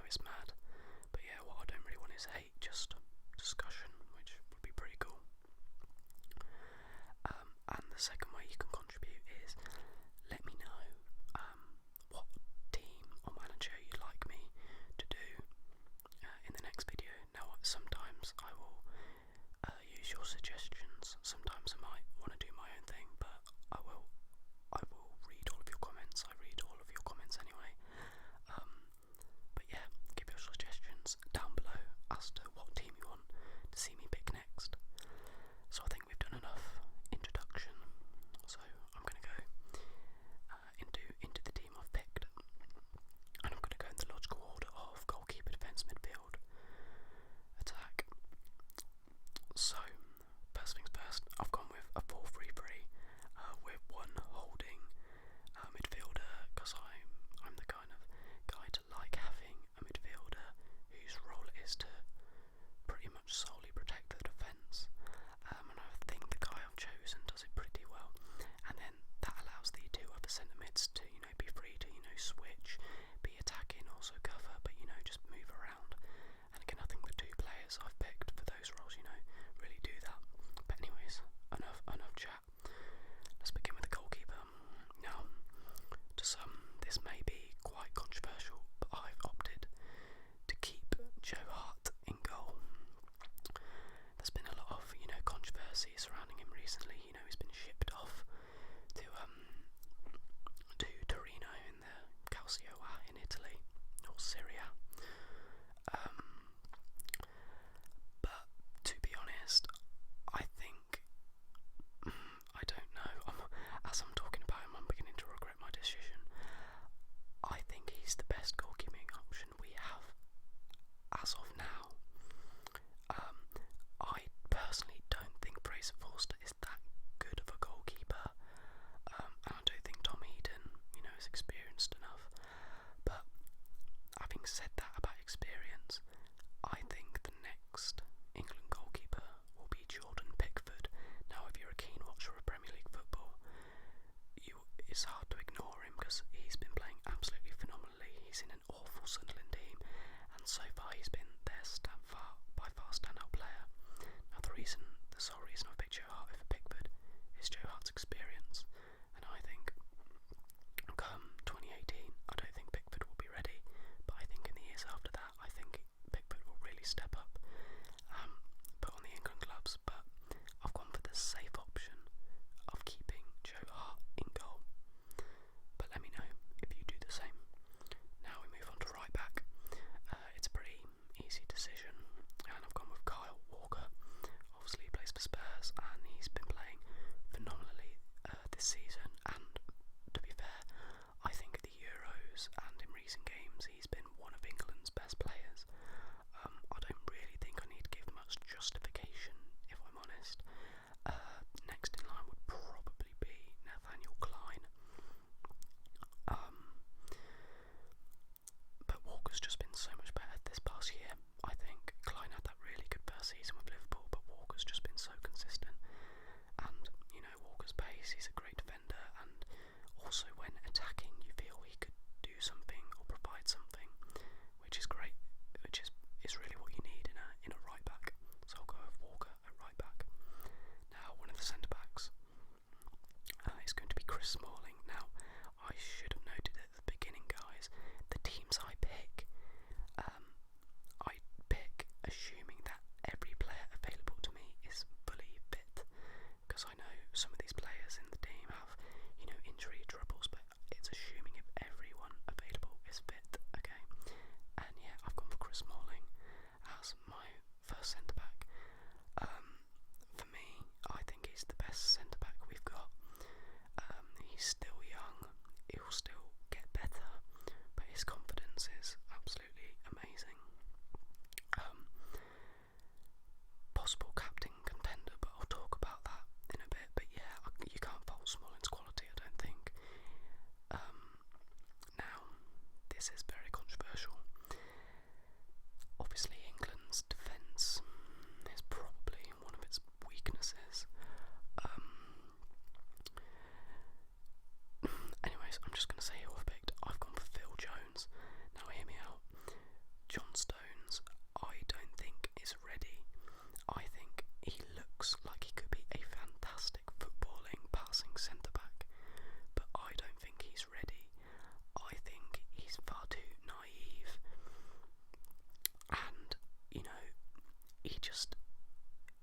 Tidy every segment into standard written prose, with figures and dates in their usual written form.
it's mad. But yeah, what I don't really want is hate, just discussion, which would be pretty cool. And the second way you can contribute is let me know what team or manager you'd like me to do in the next video. Now, sometimes I will use your suggestions. Sometimes I might want to do my own thing, but I will read all of your comments. I read all of your comments anyway. But yeah, give your suggestions down below as to what team you want to see me pick next. So I think we've done enough introduction.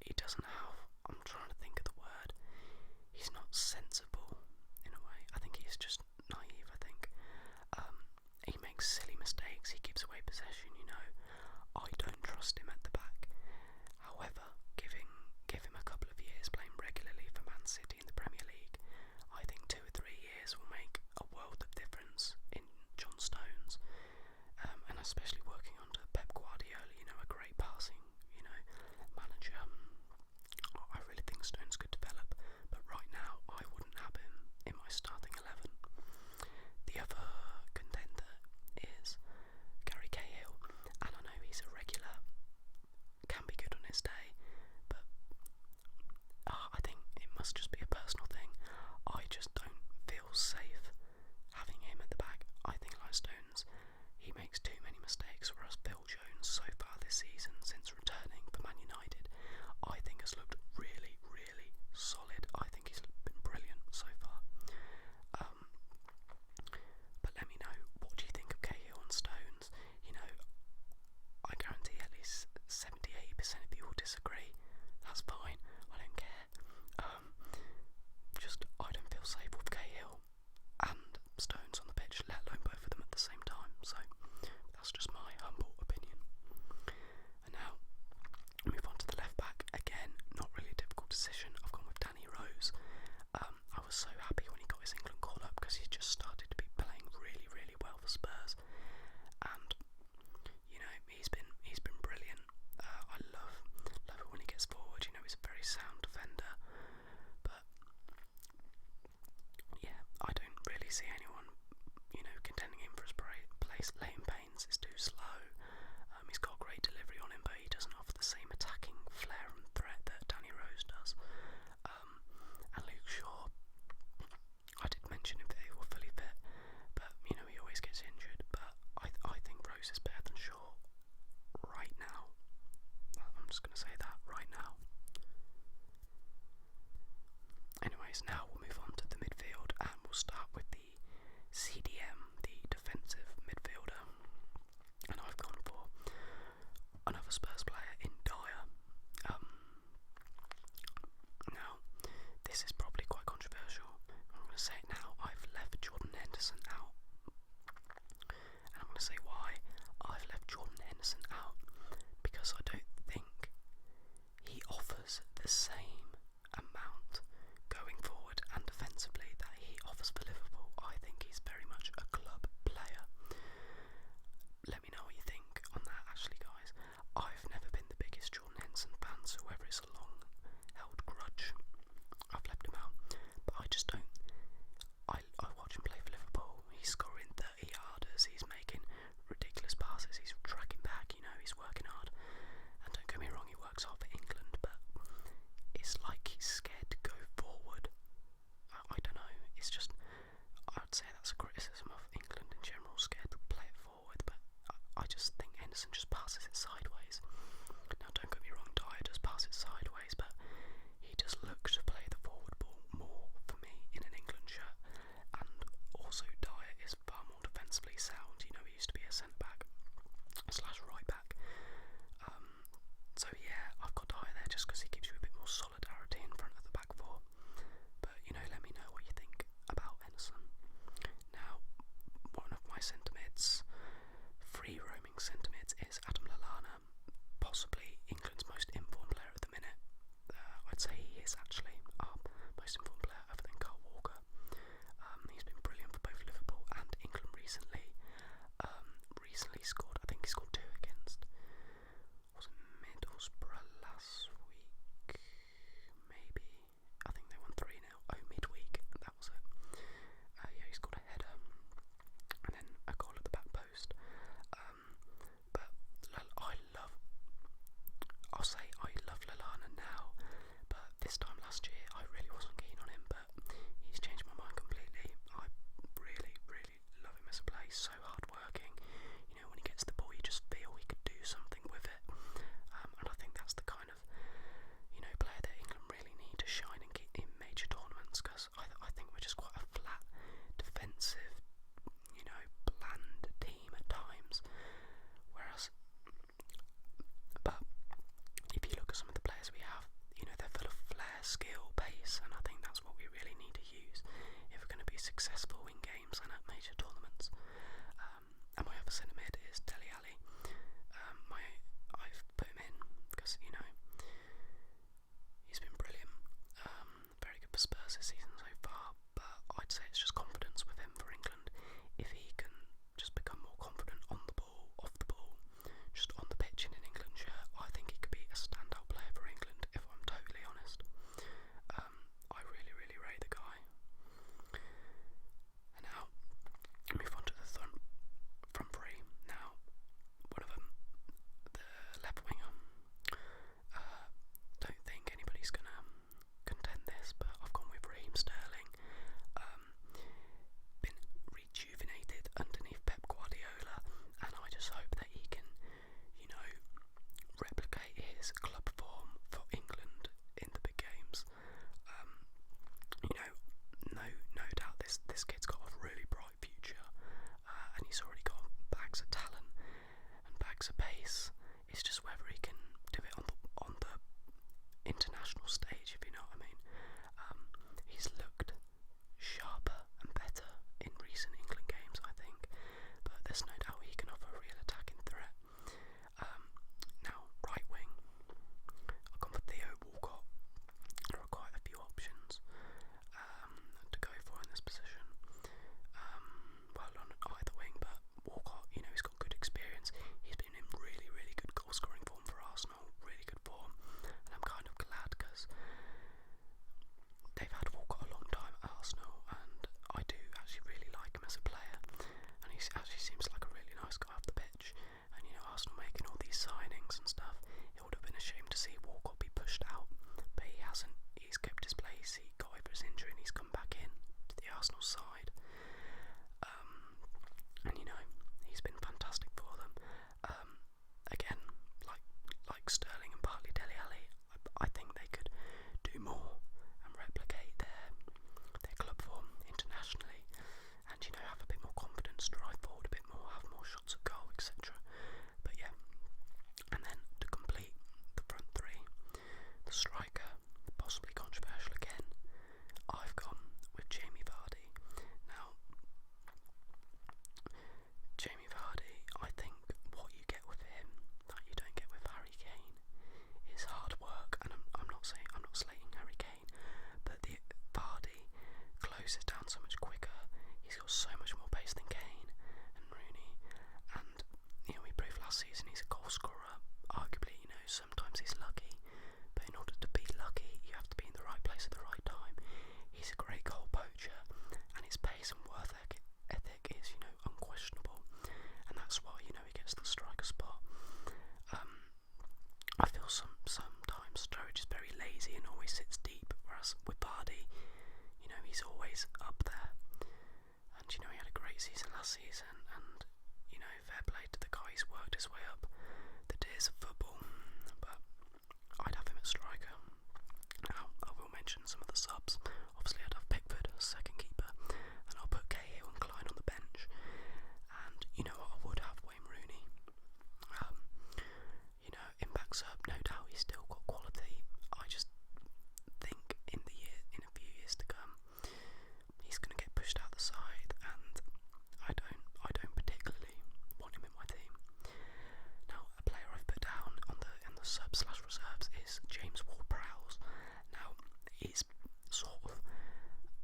he doesn't have, I'm trying to think of the word, he's not sensible in a way. I think he's just naive, I think. He makes silly mistakes, he gives away possession, I don't trust him at the back. However, give him a couple of years playing regularly for Man City in the Premier League, I think 2 or 3 years will make a world of difference in John Stones, and especially working under Pep Guardiola, a great passing, manager. I really think Stones could develop, but right now I wouldn't have him in my starting 11. The other contender is Gary Cahill, and I know he's a regular, can be good on his day, but I think it must just be a personal thing. I just don't feel safe having him at the back. I think like Stones, he makes too many mistakes, whereas Phil Jones so far this season, since returning for Man United, I think has looked really, really solid. I think he's been brilliant so far. But let me know, what do you think of Cahill and Stones? I guarantee at least 70-80% of you will disagree. That's fine, I don't care. I don't feel safe with Cahill and Stones on the pitch, let alone both of them at the same time. So that's just my humble opinion. And now move on to the left back. Again, not really a difficult decision. I've gone with Danny Rose. I was so happy when he got his England call up because he just started to be playing really, really well for Spurs, and he's been brilliant. I love it when he gets forward. He's a very sound defender, but yeah, I don't really see anyone contending him for his place. Leighton Baines is too slow. He's got great delivery on him, but he doesn't offer the same attacking flair and threat that Danny Rose does. And Luke Shaw, I did mention if they were fully fit, but he always gets injured. But I think Rose is better than Shaw right now. I'm just going to say that right now. Anyways, now we'll move on to the midfield, and we'll start with the CDM, the defensive midfielder. And I've gone for another Spurs player in Dyer. Now, this is probably quite controversial. I'm going to say it now. I've left Jordan Henderson out. And I'm going to say why I've left Jordan Henderson out. Because I don't think he offers the same amount going forward and defensively that he offers for Liverpool. I think he's very much a club player. Let me know what you think on that, actually, guys. I've never been the biggest Jordan Henderson fan, so whether it's a long-held grudge, I've left him out. But I just don't. I watch him play for Liverpool. He's scoring 30-yarders. He's making ridiculous passes. He's tracking back. He's working hard. And don't get me wrong, he works hard for England, but it's like he's scared to go forward. I don't know. It's just, I'd say that's a criticism of England in general, scared to play it forward, but I just think Henderson just passes it sideways. Now don't get me wrong, Dyer does pass it sideways, but he does look to play the forward ball more for me in an England shirt, and also Dyer is far more defensively sound. He used to be a centre-back / right back. So yeah, I've got Dyer there just because he gives you a bit more solidarity in front of the back four. But let me know what you think about Henderson. Now, one of my centre mids, free roaming centre mids, is Adam Lallana, possibly England's most informed player at the minute. It's just whether he can do it on the international stage, if you know what I mean. He's looked sharper and better in recent England games, I think, but there's no doubt he can offer a real attacking threat. Now, right wing, I've gone for Theo Walcott. There are quite a few options to go for in this position. Well, on either wing, but Walcott, you know, he's got good experience. He's been in really, really good goal scoring form for Arsenal, really good form, and I'm kind of glad because they've had Walcott a long time at Arsenal, and I do actually really like him as a player, and he actually seems like a really nice guy off the pitch. And you know, Arsenal making all these signings and stuff, it would have been a shame to see Walcott be pushed out, but he hasn't. He's kept his place. He got over his injury and he's come back in to the Arsenal side. And you know, he's been fantastic for them. Again, like Sterling and partly Dele Alli, I think they could do more and replicate their club form internationally, and you know, have a bit more confidence, drive forward a bit more, have more shots at goal, etc. But yeah, and then to complete the front three, the striker, possibly controversial again, I've gone with Jamie Vardy. Now, Jamie Vardy, I think what you get with him that you don't get with Harry Kane is hard work, and I'm not slating Harry Kane, but the Vardy closes down so much quicker. He's got so much more pace than Kane and Rooney, and you know, we proved last season he's a goal scorer. Arguably, you know, sometimes he's lucky, but in order to be lucky, you have to be in the right place at the right time. He's a great goal poacher, and his pace and work ethic is, you know, unquestionable, and that's why, you know, he gets the striker spot. I feel sometimes Sturridge is very lazy and always sits deep, whereas with Vardy, you know, he's always up there. And you know, he had a great season last season, and you know, fair play to the guy, he's worked his way up the tiers of football. But I'd have him at striker. Now, I will mention some of the subs. Obviously, I'd have Pickford as second keeper, and I'll put Cahill and Klein on the bench. And you know what, I would have Wayne Rooney. You know, in backs up, no doubt he's still got quality. I just think in a few years to come, he's going to get pushed out the side, and I don't particularly want him in my team. Now, a player I've put down in the sub/reserves is James Ward-Prowse. Now, he's sort of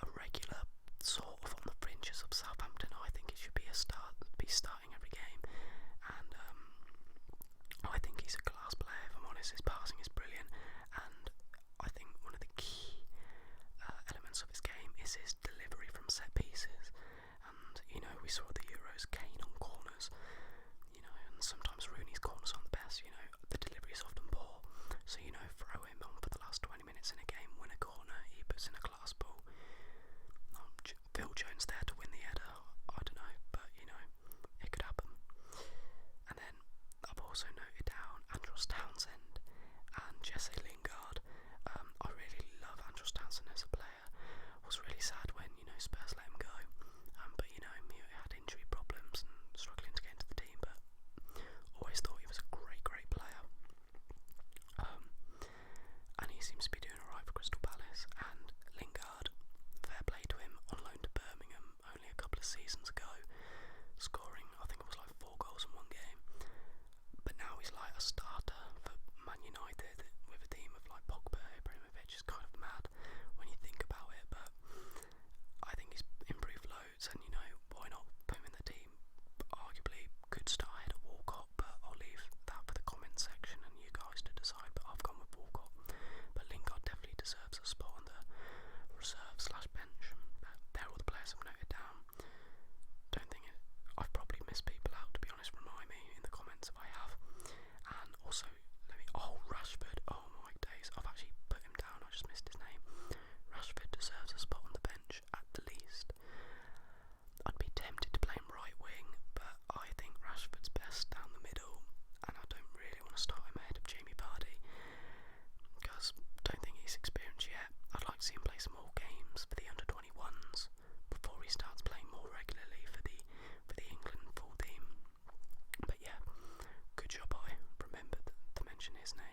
a regular, sort of on the fringes of Southampton. I think he should be starting every game, and I think he's a class player, if I'm honest. His passing is brilliant, and I think one of the key elements of his game is his delivery from set pieces. And you know, we saw at the Euros Kane on corners, you know, and sometimes Rooney's corners aren't the best. You know, the delivery is often poor, so you know, throw him on for the last 20 minutes in a game, win a corner, he puts in a class ball. Phil Jones there to win the header, I don't know, but you know, it could happen. And then I've also noted down Andros Townsend and Jesse Lingard. I really love Andros Townsend as a player. Was really sad when, you know, Spurs let him go, but you know, he had injury problems and struggling to get into the team, but always thought he was a great player. And he seems to be doing alright for Crystal Palace. And Lingard, fair play to him, on loan to Birmingham only a couple of seasons ago, scoring, I think it was like 4 goals in one game. But now he's like a starter for Man United with a team of like Pogba, Ibrahimovic. Is kind of mad when you think about it, but I think he's improved loads, and you know, why not put him in the team? Arguably could start ahead of Walcott, but I'll leave that for the comment section and you guys to decide. But I've gone with Walcott, but Lingard definitely deserves a spot on the reserve/bench. But they're all the players I've noted down. Don't think I've probably missed people out, to be honest. Remind me in the comments if I have. And also, Rashford, oh my days, I've actually put him down, I just missed his name. mention his name.